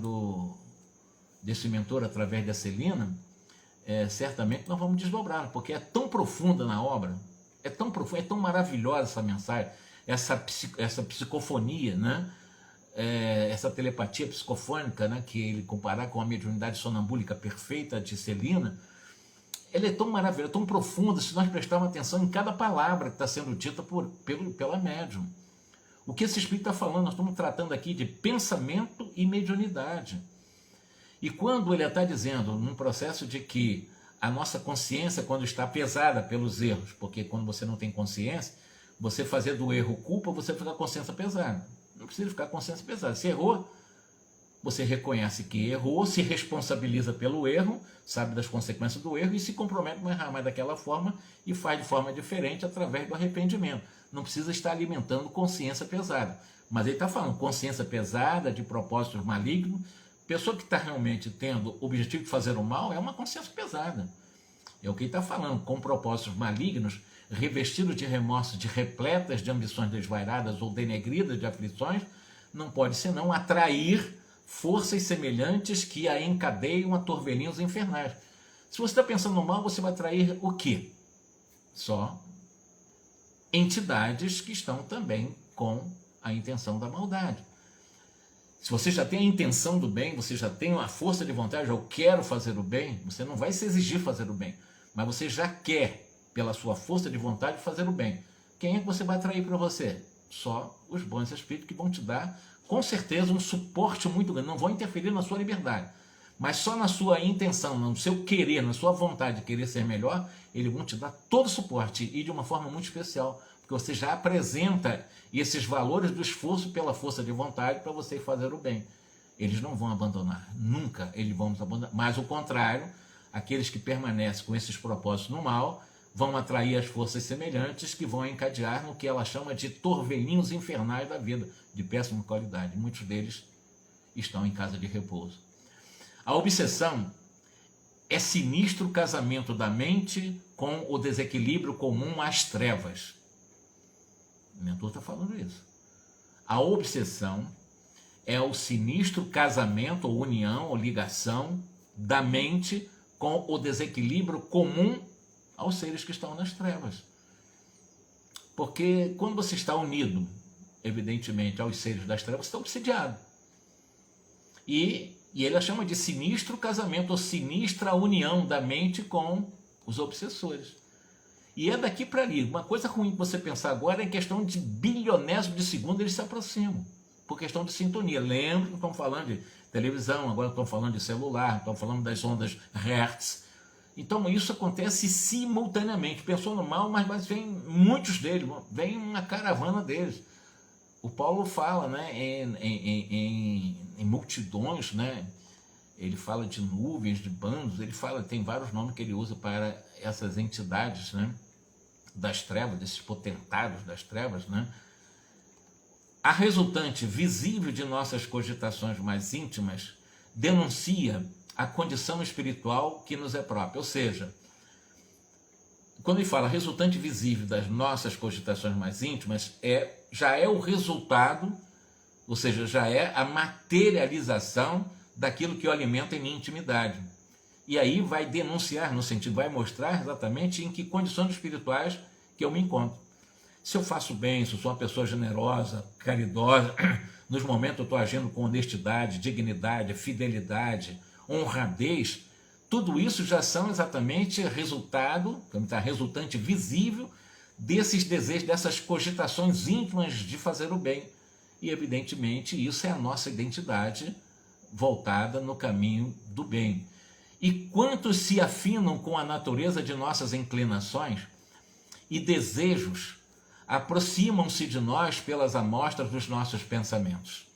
desse mentor através da Celina, certamente nós vamos desdobrar, porque é tão profunda na obra, é tão profunda, é tão maravilhosa essa mensagem, essa psicofonia, né? Essa telepatia psicofônica, né? Que ele comparar com a mediunidade sonambúlica perfeita de Celina, ela é tão maravilhosa, tão profunda, se nós prestarmos atenção em cada palavra que está sendo dita pela médium. O que esse Espírito está falando, nós estamos tratando aqui de pensamento e mediunidade. E quando ele está dizendo, num processo de que a nossa consciência, quando está pesada pelos erros, porque quando você não tem consciência, você fazer do erro culpa, você fica com a consciência pesada. Não precisa ficar com a consciência pesada. Se errou, você reconhece que errou, se responsabiliza pelo erro, sabe das consequências do erro e se compromete a não errar mais daquela forma e faz de forma diferente através do arrependimento. Não precisa estar alimentando consciência pesada. Mas ele está falando consciência pesada, de propósitos malignos. Pessoa que está realmente tendo o objetivo de fazer o mal é uma consciência pesada. É o que ele está falando, com propósitos malignos, revestidos de remorsos, de repletas de ambições desvairadas ou denegridas de aflições, não pode senão atrair forças semelhantes que a encadeiam a torvelinhos infernais. Se você está pensando no mal, você vai atrair o quê? Só entidades que estão também com a intenção da maldade. Se você já tem a intenção do bem, você já tem a força de vontade, eu quero fazer o bem, você não vai se exigir fazer o bem, mas você já quer, pela sua força de vontade, fazer o bem. Quem é que você vai atrair para você? Só os bons espíritos, que vão te dar, com certeza, um suporte muito grande. Não vão interferir na sua liberdade, mas só na sua intenção, no seu querer, na sua vontade de querer ser melhor, eles vão te dar todo o suporte, e de uma forma muito especial, porque você já apresenta esses valores do esforço pela força de vontade para você fazer o bem. Eles não vão abandonar, nunca eles vão nos abandonar, mas o contrário, aqueles que permanecem com esses propósitos no mal, vão atrair as forças semelhantes, que vão encadear no que ela chama de torvelinhos infernais da vida, de péssima qualidade. Muitos deles estão em casa de repouso. A obsessão é sinistro casamento da mente com o desequilíbrio comum às trevas. O mentor está falando isso. A obsessão é o sinistro casamento, ou união, ou ligação da mente com o desequilíbrio comum aos seres que estão nas trevas. Porque quando você está unido, evidentemente, aos seres das trevas, você está obsidiado. E ele a chama de sinistro casamento, ou sinistra união da mente com os obsessores. E é daqui para ali. Uma coisa ruim que você pensar agora é em questão de bilionésimo de segundo eles se aproximam, por questão de sintonia. Lembra que estão falando de televisão, agora estão falando de celular, estão falando das ondas Hertz. Então isso acontece simultaneamente. Pensou no mal, mas vem muitos deles, vem uma caravana deles. O Paulo fala, né, em multidões, né? Ele fala de nuvens, de bandos, ele fala, tem vários nomes que ele usa para essas entidades, né, das trevas, desses potentados das trevas, né? A resultante visível de nossas cogitações mais íntimas denuncia a condição espiritual que nos é própria. Ou seja, quando ele fala resultante visível das nossas cogitações mais íntimas, já é o resultado, ou seja, já é a materialização daquilo que eu alimento em minha intimidade. E aí vai denunciar, no sentido, vai mostrar exatamente em que condições espirituais que eu me encontro. Se eu faço bem, se eu sou uma pessoa generosa, caridosa, nos momentos eu estou agindo com honestidade, dignidade, fidelidade, honradez, tudo isso já são exatamente resultante visível desses desejos, dessas cogitações íntimas de fazer o bem. E evidentemente isso é a nossa identidade voltada no caminho do bem. E quantos se afinam com a natureza de nossas inclinações e desejos, aproximam-se de nós pelas amostras dos nossos pensamentos.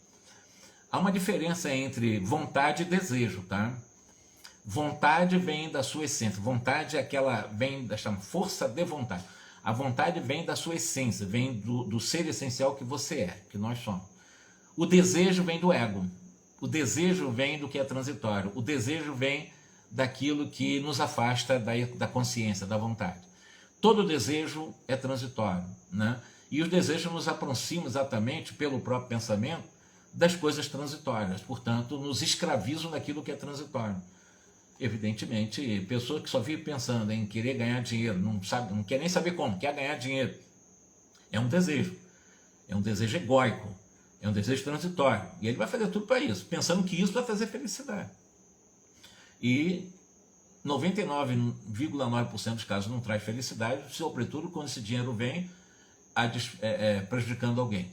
Há uma diferença entre vontade e desejo, tá? Vontade vem da sua essência. Vontade é aquela, vem da força de vontade. A vontade vem da sua essência, vem do ser essencial que você é, que nós somos. O desejo vem do ego. O desejo vem do que é transitório. O desejo vem daquilo que nos afasta da consciência, da vontade. Todo desejo é transitório, né? E os desejos nos aproximam exatamente pelo próprio pensamento das coisas transitórias, portanto, nos escravizam daquilo que é transitório. Evidentemente, pessoa que só vive pensando em querer ganhar dinheiro, não quer nem saber como, quer ganhar dinheiro, é um desejo egóico, é um desejo transitório, e ele vai fazer tudo para isso, pensando que isso vai fazer felicidade. E 99,9% dos casos não traz felicidade, sobretudo quando esse dinheiro vem prejudicando alguém.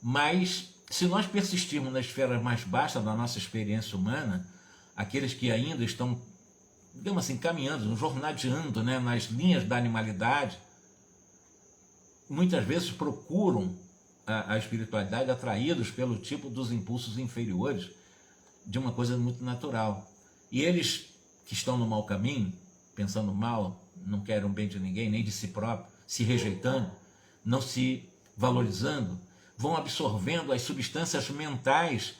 Mas se nós persistirmos nas esferas mais baixas da nossa experiência humana, aqueles que ainda estão, digamos assim, caminhando, jornadeando, né, nas linhas da animalidade, muitas vezes procuram a espiritualidade atraídos pelo tipo dos impulsos inferiores, de uma coisa muito natural. E eles que estão no mau caminho, pensando mal, não querem o bem de ninguém, nem de si próprio, se rejeitando, não se valorizando, vão absorvendo as substâncias mentais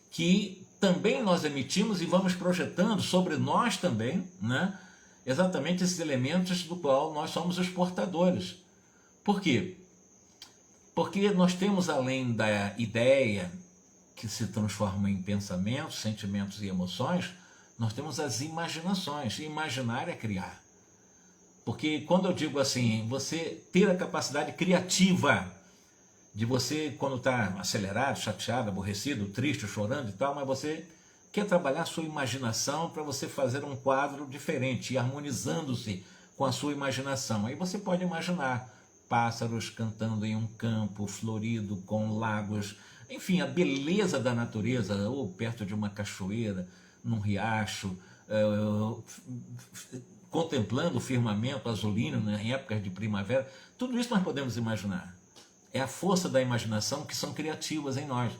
que também nós emitimos e vamos projetando sobre nós também, né? Exatamente esses elementos do qual nós somos os portadores. Por quê? Porque nós temos, além da ideia que se transforma em pensamentos, sentimentos e emoções, nós temos as imaginações. E imaginar é criar. Porque quando eu digo assim, você ter a capacidade criativa de você, quando está acelerado, chateado, aborrecido, triste, chorando e tal, mas você quer trabalhar a sua imaginação para você fazer um quadro diferente, harmonizando-se com a sua imaginação. Aí você pode imaginar pássaros cantando em um campo florido com lagos, enfim, a beleza da natureza, ou perto de uma cachoeira, num riacho, contemplando o firmamento azulino, né, em épocas de primavera. Tudo isso nós podemos imaginar. É a força da imaginação que são criativas em nós.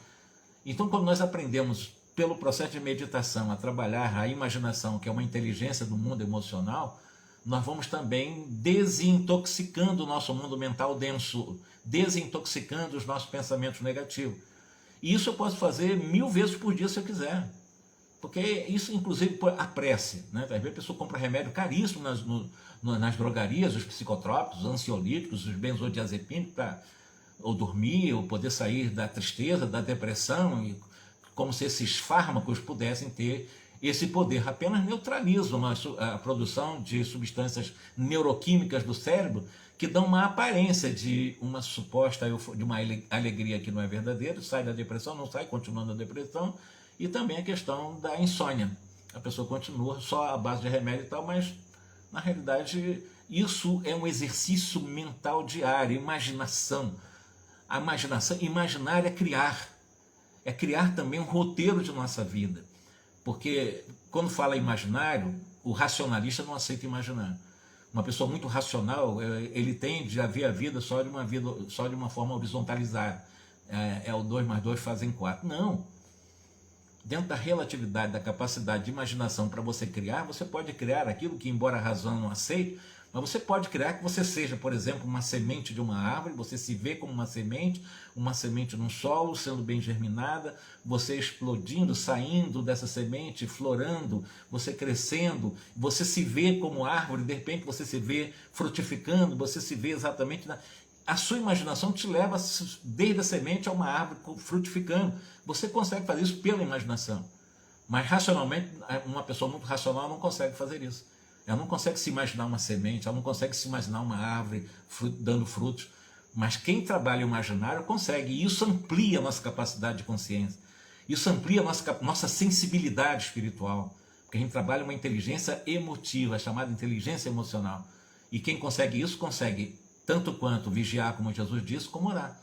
Então, quando nós aprendemos, pelo processo de meditação, a trabalhar a imaginação, que é uma inteligência do mundo emocional, nós vamos também desintoxicando o nosso mundo mental denso, desintoxicando os nossos pensamentos negativos. E isso eu posso fazer 1000 vezes por dia se eu quiser. Porque isso, inclusive, a prece, né? Às vezes a pessoa compra remédio caríssimo nas drogarias, os psicotrópicos, os ansiolíticos, os benzodiazepínicos, para ou dormir, ou poder sair da tristeza, da depressão, e como se esses fármacos pudessem ter esse poder. Apenas neutralizam a produção de substâncias neuroquímicas do cérebro que dão uma aparência de uma suposta de uma alegria que não é verdadeira, sai da depressão, não sai, continua na depressão, e também a questão da insônia. A pessoa continua só à base de remédio e tal, mas na realidade isso é um exercício mental diário, imaginação. A imaginação, imaginar é criar também um roteiro de nossa vida. Porque quando fala imaginário, o racionalista não aceita imaginar. Uma pessoa muito racional, ele tende a ver a vida só de uma forma horizontalizada. É o 2 mais 2 fazem 4. Não. Dentro da relatividade, da capacidade de imaginação para você criar, você pode criar aquilo que, embora a razão não aceite, mas você pode criar que você seja, por exemplo, uma semente de uma árvore, você se vê como uma semente num solo, sendo bem germinada, você explodindo, saindo dessa semente, florando, você crescendo, você se vê como árvore, de repente você se vê frutificando, você se vê exatamente a sua imaginação te leva desde a semente a uma árvore frutificando. Você consegue fazer isso pela imaginação. Mas racionalmente, uma pessoa muito racional não consegue fazer isso. Ela não consegue se imaginar uma semente, ela não consegue se imaginar uma árvore dando frutos. Mas quem trabalha o imaginário consegue. E isso amplia a nossa capacidade de consciência. Isso amplia a nossa sensibilidade espiritual. Porque a gente trabalha uma inteligência emotiva, chamada inteligência emocional. E quem consegue isso, consegue tanto quanto vigiar, como Jesus disse, como orar.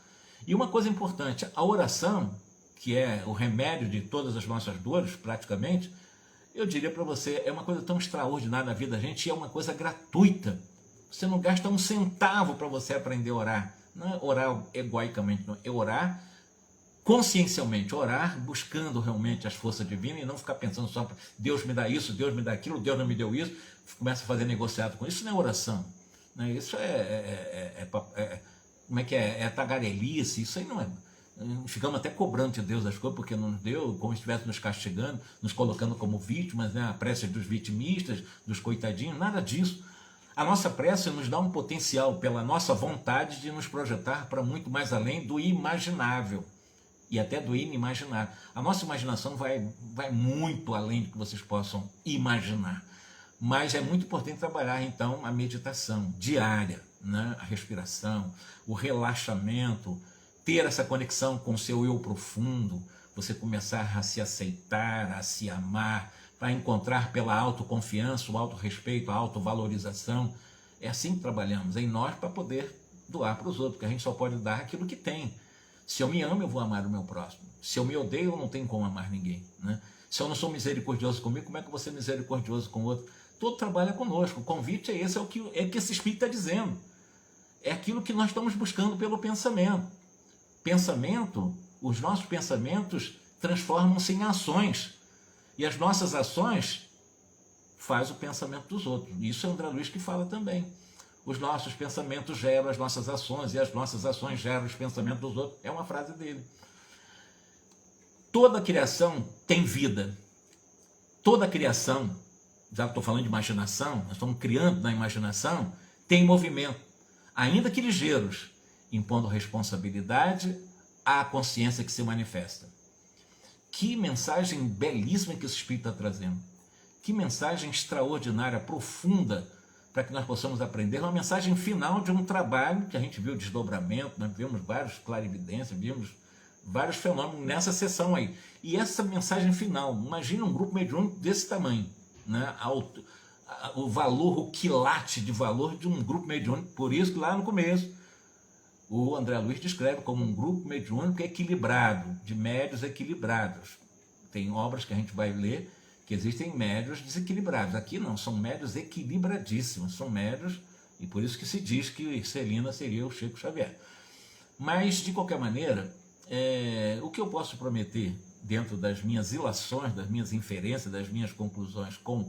E uma coisa importante, a oração, que é o remédio de todas as nossas dores, praticamente, eu diria para você, é uma coisa tão extraordinária na vida da gente, e é uma coisa gratuita. Você não gasta um centavo para você aprender a orar. Não é orar egoicamente, não, é orar consciencialmente, orar buscando realmente as forças divinas e não ficar pensando só, Deus me dá isso, Deus me dá aquilo, Deus não me deu isso, começa a fazer negociado com isso. Isso não é oração. Né? Isso como é que é? É tagarelice, isso aí não é. Ficamos até cobrando de Deus as coisas, porque não nos deu, como se estivesse nos castigando, nos colocando como vítimas, né? A prece dos vitimistas, dos coitadinhos, nada disso. A nossa prece nos dá um potencial, pela nossa vontade, de nos projetar para muito mais além do imaginável e até do inimaginável. A nossa imaginação vai muito além do que vocês possam imaginar. Mas é muito importante trabalhar, então, a meditação diária, né? A respiração, o relaxamento, ter essa conexão com o seu eu profundo, você começar a se aceitar, a se amar, para encontrar pela autoconfiança, o autorrespeito, a autovalorização. É assim que trabalhamos, em nós, para poder doar para os outros, porque a gente só pode dar aquilo que tem. Se eu me amo, eu vou amar o meu próximo. Se eu me odeio, eu não tenho como amar ninguém. Né? Se eu não sou misericordioso comigo, como é que eu vou ser misericordioso com o outro? Todo trabalho é conosco. O convite é esse, é o que esse Espírito está dizendo. É aquilo que nós estamos buscando pelo pensamento. Pensamento, os nossos pensamentos transformam-se em ações. E as nossas ações fazem o pensamento dos outros. Isso é André Luiz que fala também. Os nossos pensamentos geram as nossas ações e as nossas ações geram os pensamentos dos outros. É uma frase dele. Toda criação tem vida. Toda criação, já estou falando de imaginação, nós estamos criando na imaginação, tem movimento, ainda que ligeiros, impondo responsabilidade à consciência que se manifesta. Que mensagem belíssima que esse Espírito está trazendo. Que mensagem extraordinária, profunda, para que nós possamos aprender, uma mensagem final de um trabalho que a gente viu desdobramento, nós vimos vários clarividências, vimos vários fenômenos nessa sessão aí. E essa mensagem final, imagina um grupo mediúnico desse tamanho, né? O valor, o quilate de valor de um grupo mediúnico, por isso que lá no começo o André Luiz descreve como um grupo mediúnico equilibrado, de médios equilibrados. Tem obras que a gente vai ler que existem médios desequilibrados. Aqui não, são médios equilibradíssimos, são médios, e por isso que se diz que Celina seria o Chico Xavier. Mas, de qualquer maneira, o que eu posso prometer dentro das minhas ilações, das minhas inferências, das minhas conclusões com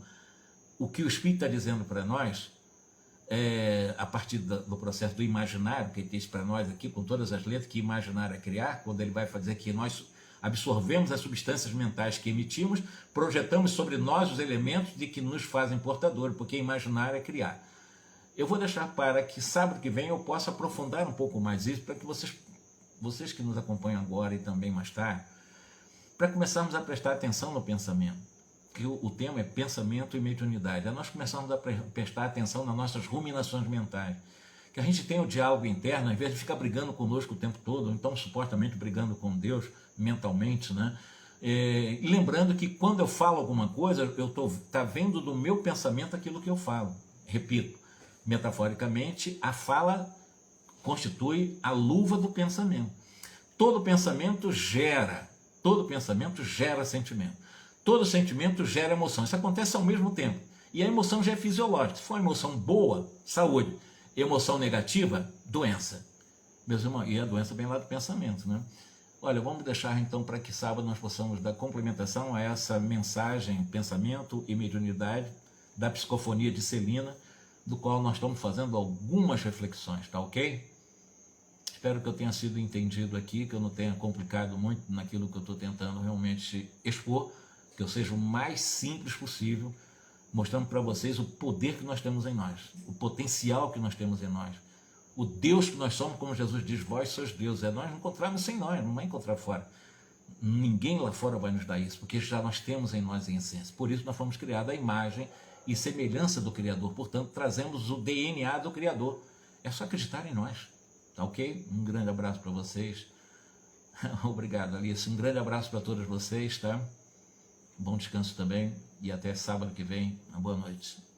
o que o Espírito está dizendo para nós, a partir do processo do imaginário, que ele diz para nós aqui, com todas as letras, que imaginar é criar, quando ele vai fazer que nós absorvemos as substâncias mentais que emitimos, projetamos sobre nós os elementos de que nos fazem portadores, porque imaginar é criar. Eu vou deixar para que sábado que vem eu possa aprofundar um pouco mais isso, para que vocês que nos acompanham agora e também mais tarde, para começarmos a prestar atenção no pensamento, que o tema é pensamento e mediunidade. Aí nós começamos a prestar atenção nas nossas ruminações mentais, que a gente tem o diálogo interno, ao invés de ficar brigando conosco o tempo todo, ou então supostamente brigando com Deus mentalmente, né? E lembrando que quando eu falo alguma coisa, eu tá vendo do meu pensamento aquilo que eu falo. Repito, metaforicamente, a fala constitui a luva do pensamento. Todo pensamento gera sentimento. Todo sentimento gera emoção. Isso acontece ao mesmo tempo. E a emoção já é fisiológica. Se for uma emoção boa, saúde. Emoção negativa, doença. Meus irmãos, e a doença vem lá do pensamento, né? Olha, vamos deixar então para que sábado nós possamos dar complementação a essa mensagem, pensamento e mediunidade da psicofonia de Celina, do qual nós estamos fazendo algumas reflexões, tá ok? Espero que eu tenha sido entendido aqui, que eu não tenha complicado muito naquilo que eu estou tentando realmente expor, que eu seja o mais simples possível, mostrando para vocês o poder que nós temos em nós, o potencial que nós temos em nós, o Deus que nós somos, como Jesus diz, vós sois Deus, nós não encontramos sem nós, não vai encontrar fora. Ninguém lá fora vai nos dar isso, porque já nós temos em nós em essência. Por isso nós fomos criados à imagem e semelhança do Criador, portanto trazemos o DNA do Criador. É só acreditar em nós, tá ok? Um grande abraço para vocês. Obrigado, Alice. Um grande abraço para todos vocês, tá? Bom descanso também e até sábado que vem. Uma boa noite.